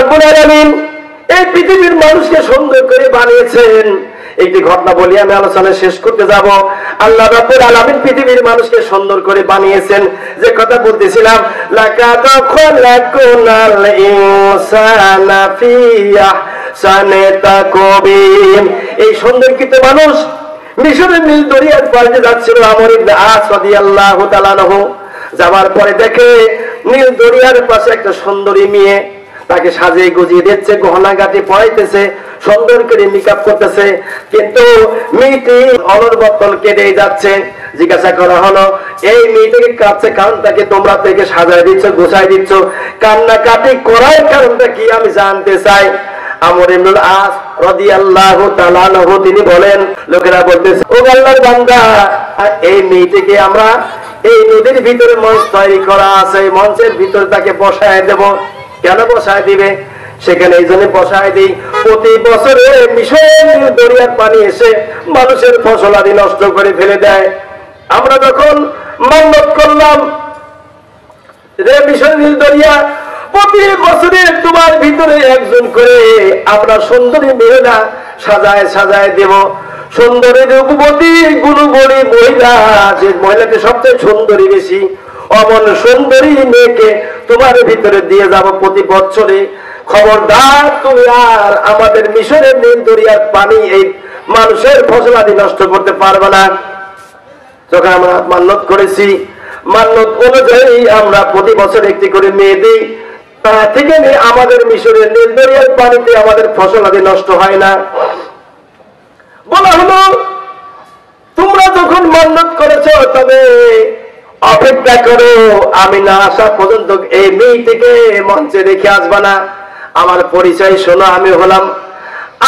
রাব্বুল আলামিন এই পৃথিবীর মানুষকে সুন্দর করে বানিয়েছেন। একটি ঘটনা বলি, আমি আলোচনা শেষ করতে যাব। আল্লাহ রাব্বুল আলামিন পৃথিবীর মানুষকে সুন্দর করে বানিয়েছেন। যে কথা বলতেছিলাম, লাকাদ খালাকনাল ইনসানা ফি আহসানি তাকওয়িম। এই সুন্দরকৃত মানুষ মিশরের নীল দরিয়ার পাড়ে যাচ্ছিল। আমর ইবনে আস রাদিয়াল্লাহু তাআলা আনহু যাওয়ার পরে দেখে নীল দরিয়ার পাশে একটা সুন্দরী মেয়ে, তাকে সাজিয়ে গুজিয়ে দিচ্ছে, গহনাগাটি পরাইতেছে, সুন্দর করে মেকআপ করতেছে। কিন্তু মেয়েটি অনর্বতল কেটে যাচ্ছে। জিজ্ঞাসা করা হলো, এই মেয়েটাকে কাঁদছে কারণটাকে, তোমরা থেকে সাজায় দিচ্ছ, গোছায় দিচ্ছ, কান্নাকাটি করার কারণটা কি আমি জানতে চাই। আমর ইবনে আস রাদিয়াল্লাহু তাআলা আনহু তিনি বলেন, লোকেরা বলতেছে, ও আল্লাহর বান্দা, এই মেয়েটিকে আমরা এই নদীর ভিতরে মঞ্চ তৈরি করা আছে, এই মঞ্চের ভিতরে তাকে বসায় দেব। কেন বসায় দিবে? সেখানে এই জন্য বসায় দিই, প্রতি বছরে মিশরের দরিয়ার পানি এসে মানুষের ফসলাদি নষ্ট করে ফেলে দেয়। আমরা যখন মান্যত করলাম যে মিশরের নীল দরিয়া প্রতি বছরে তোমার ভিতরে একজন করে আমরা সুন্দরী মেয়েরা সাজায় সাজায় দেব। সুন্দরী রূপবতী গুণবতী মহিলা, যে মহিলাটি সবচেয়ে সুন্দরী বেশি, অমন সুন্দরী মেয়েকে তোমার ভিতরে দিয়ে যাব প্রতি বছরে। খবরদার তুমি আর আমাদের মিশরের নীল দরিয়ার পানি এই মানুষের ফসলাদি নষ্ট করতে পারবে না। যখন আমরা মান্যত করেছি, মান্যত অনুযায়ী আমরা প্রতি বছর একটি করে মেয়ে দিই, তা থেকে আমাদের মিশরের নীল দরিয়ার পানিতে আমাদের ফসলাদি নষ্ট হয় না। বলা হলো, তোমরা যখন মান্যত করেছ তবে অপেক্ষা করো, আমি না আসা পর্যন্ত এই মেয়েটিকে মঞ্চে রেখে আসবা না। আমার পরিচয় শোনো, আমি হলাম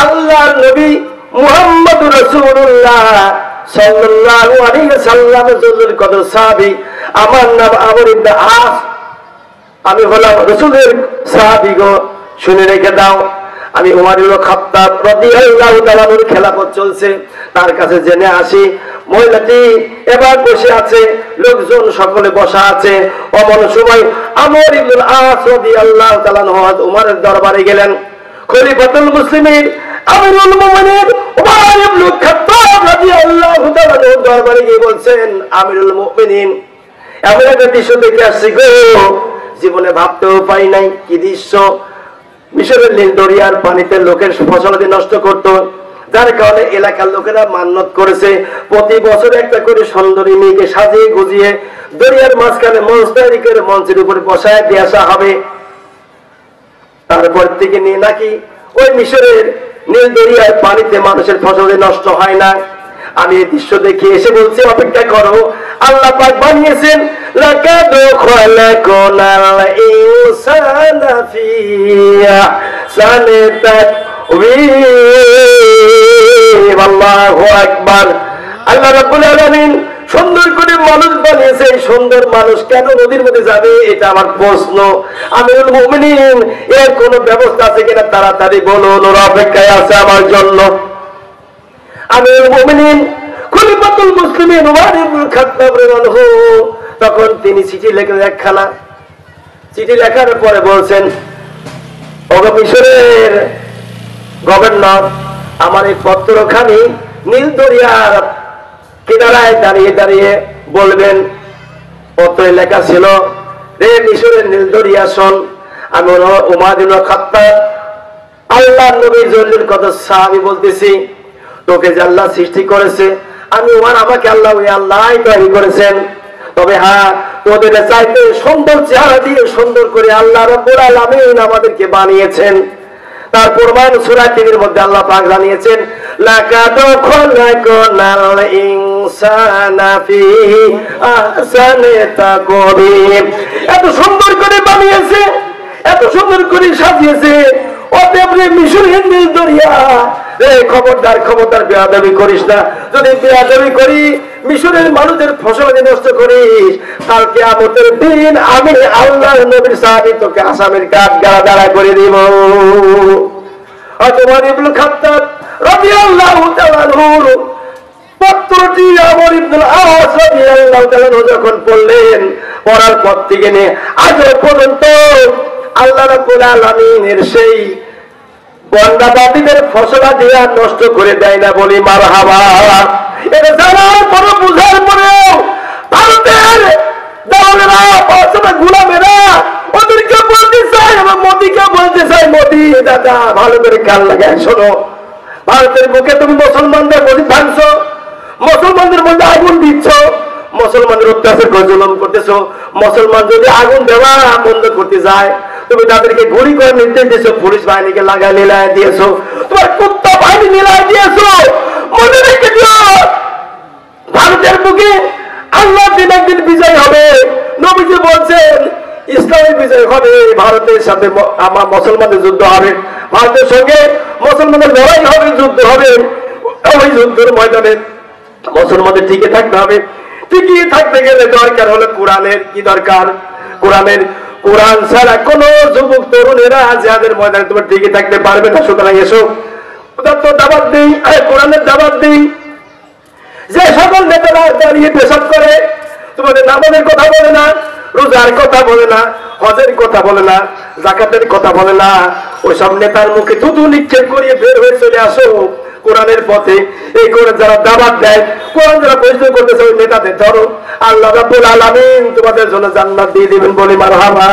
আল্লাহর নবী মুহাম্মদুর রাসূলুল্লাহ সাল্লাল্লাহু আলাইহি ওয়াসাল্লাম জুলুল কদর সাহাবী। আমার নাম আমর ইবনে আস, আমি হলাম রাসূলের সাহাবী গো, শুনে রেখে দাও। আমি উমর ইবনে খাত্তাব রাদিয়াল্লাহু তাআলা আনহুর খেলাফত চলছে, তার কাছে জেনে আসি। মহিলাটি এবার বসে আছে, লোকজন সকলে বসা আছে। অমন সময় আমর ইবনে আস রাদিয়াল্লাহু তাআলা আনহু উমরের দরবারে গেলেন। খলিফাতুল মুসলিমিন আমিরুল মুমিনিন উমর ইবনে খাত্তাব রাদিয়াল্লাহু তাআলা আনহুর দরবারে গিয়ে বলছেন, আমিরুল মুমিনিন, এমন একটা দৃশ্য দেখে আসছি গো, জীবনে ভাবতেও পাই নাই। কি দৃশ্য! মিশরের নীল দরিয়ার পানিতে লোকের ফসলাদি নষ্ট করত, যার কারণে এলাকার লোকেরা মান্যত করেছে প্রতি বছর একটা করে সুন্দরী মেয়েকে সাজিয়ে গুজিয়ে দরিয়ার মাঝখানে মঞ্চ তৈরি করে মঞ্চের উপরে বসায় দিয়ে আসা হবে। তারপর থেকে নিয়ে নাকি ওই মিশরের নীল দরিয়ার পানিতে মানুষের ফসলাদি নষ্ট হয় না। আমি এই দৃশ্য দেখে এসে বলছি, অপেক্ষা করো, আল্লাহ পাক বানিয়েছেন, লাকাদ খালাকনাল ইনসানা ফি আহসানি তাকওয়িম। আল্লাহু আকবার। আল্লাহ রাব্বুল আলামিন সুন্দর করে মানুষ বানিয়েছে। এই সুন্দর মানুষ কেন নদীর মধ্যে যাবে, এটা আমার প্রশ্ন। আমিরুল মুমিনিন, এর কোন ব্যবস্থা আছে কিনা তাড়াতাড়ি বলুন, ওরা অপেক্ষায় আছে আমার জন্য। আমিরুল মুমিনিন খলিফাতুল মুসলিমিন উমর ইবনে খাত্তাব রাদিয়াল্লাহু তখন তিনি চিঠি লিখলেন একখানা। চিঠি লেখার পরে বলছেন, ওগো মিশরের গভর্নর, আমার এই পত্রখানি নীল দরিয়ার কিনারায় দাঁড়িয়ে দাঁড়িয়ে বলবেন। পত্রে লেখা ছিল, রে মিশরের নীল দরিয়া শোন, আমি উমর ইবনে খাত্তাব আল্লাহর নবীর জলিল কদর সাহাবী বলতেছি, তোকে যে আল্লাহ সৃষ্টি করেছে, আমি উমর, আমাকে আল্লাহ ওই আল্লাহই তৈরি করেছেন। তবে হ্যাঁ, তোদের চাইতে সুন্দর চেহারা দিয়ে সুন্দর করে আল্লাহ রাব্বুল আলামিন আমাদেরকে বানিয়েছেন। তার প্রমাণ সূরা ৩ এর মধ্যে আল্লাহ পাক জানিয়েছেন, লাকাদ খালাকনাল ইনসানা ফি আহসানি তাকওয়িম। এত সুন্দর করে বানিয়েছে, এত সুন্দর করে সাজিয়েছে। অতএব মিশরের নীল দরিয়া, খবরদার খবরদার বেয়াদবি করিস না। যদি বেয়াদবি করি, মিশরের মানুষের ফসল নষ্ট করিস, কাল কিয়ামতের দিন আমি আল্লাহর নবীর সাহাবী তোকে আসামের কাঠ গাড়া দাঁড়া করে দিব। ওমর ইবনে খাত্তাব রাদিয়াল্লাহু তাআলা আনহু পত্রটি আমর ইবনে আস রাদিয়াল্লাহু তাআলা যখন পড়লেন, পড়ার পর থেকে নিয়ে আজ পর্যন্ত আল্লাহ রাব্বুল আলামিনের সেই বন্দাবাদীদের ফসলা দিয়ে নষ্ট করে দেয় না, বলি মারহাবা। এটা জানার পরে বুঝার পরেও ভারতের দালালেরা পাঁচটা গোলামেরা ওদেরকে বলতে চাই, আমার মোদিকে বলতে চাই, মোদি দাদা ভালো করে কান লাগায় শোনো, ভারতের বুকে তুমি মুসলমানদের মসজিদ ভাঙছো, মুসলমানদের মধ্যে আগুন দিচ্ছ, মুসলমানদের অত্যাচার করে জুলুম করতেছো। মুসলমান যদি আগুন দেওয়া বন্ধ করতে যায়, তুমি তাদেরকে গুলি করে নির্দেশ দিয়েছো, পুলিশ বাহিনীকে লাগায় নিলায় দিয়েছো, তোমার কুত্তা বাহিনী নিলায় দিয়েছো। মনে রেখে দিও, ভারতের বুকে আল্লাহ দিন একদিন বিজয় হবে। নবীজি বলছেন ইসলামের বিজয় হবে, ভারতের সাথে আমার মুসলমানদের যুদ্ধ হবে, ভারতের সঙ্গে মুসলমানদের লড়াই হবে, যুদ্ধ হবে। ওই যুদ্ধের ময়দানে মুসলমানদের টিকে থাকতে হবে। টিকিয়ে থাকতে গেলে দরকার হলো কোরআনের। কি দরকার? কোরআনের। কোরআন ছাড়া কোন যুবক তরুণেরা যাদের ময়দানে তোমার টিকে থাকতে পারবে না। সুতরাং এসো দাবাত দিই, কোরআনের দাবাত দিই। যে সকল নেতারা দাঁড়িয়ে পেশাব করে, তোমাদের নামাজের কথা বলে না, রোজার কথা বলে না, হজের কথা বলে না, যাকাতের কথা বলে না, ওইসব নেতার মুখে থুতু নিক্ষেপ করিয়ে বের হয়ে চলে আসো কোরআনের পথে। এই কোরআন যারা দাবাত দেয়, কোরআন যারা পরিচয় করতেছে, ওই নেতাদের ধরো। আল্লাহ রাব্বুল আলামিন তোমাদের জন্য জান্নাত দিয়ে দিবেন, বলি মারহাবা।